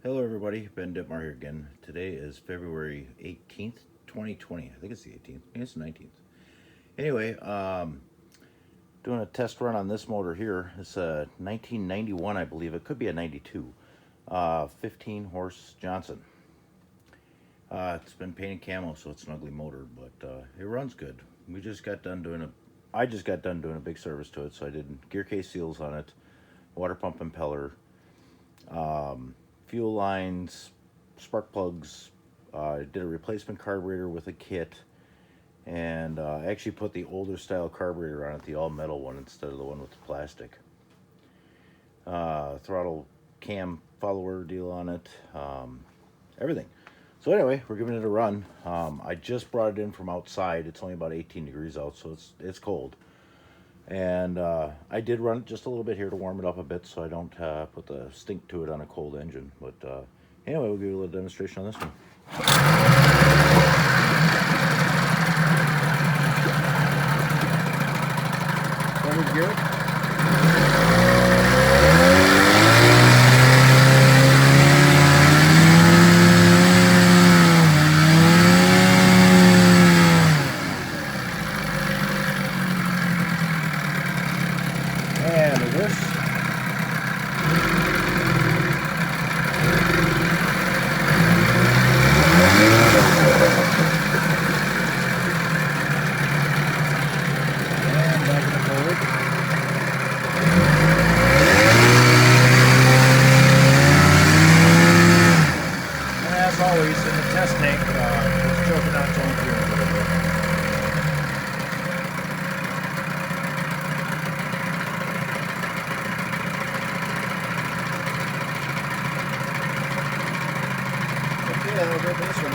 Hello everybody, Ben Ditmar here again. Today is February 18th, 2020. I think it's the 18th. I think it's the 19th. Anyway, doing a test run on this motor here. It's a 1991, I believe. It could be a 92. 15 horse Johnson. It's been painted camo, so it's an ugly motor, but it runs good. I just got done doing a big service to it, so I did gear case seals on it, water pump impeller, fuel lines, spark plugs. I did a replacement carburetor with a kit, and I actually put the older style carburetor on it, the all metal one instead of the one with the plastic. Throttle cam follower deal on it, everything. So anyway, we're giving it a run. I just brought it in from outside. It's only about 18 degrees out, so it's cold. And I did run it just a little bit here to warm it up a bit so I don't put the stink to it on a cold engine. But anyway, we'll give you a little demonstration on this one. Forward gear. And reverse. And back in the forward. And as always, in the test tank, it's choking out its own fuel a little bit. Yeah, that'll go this one.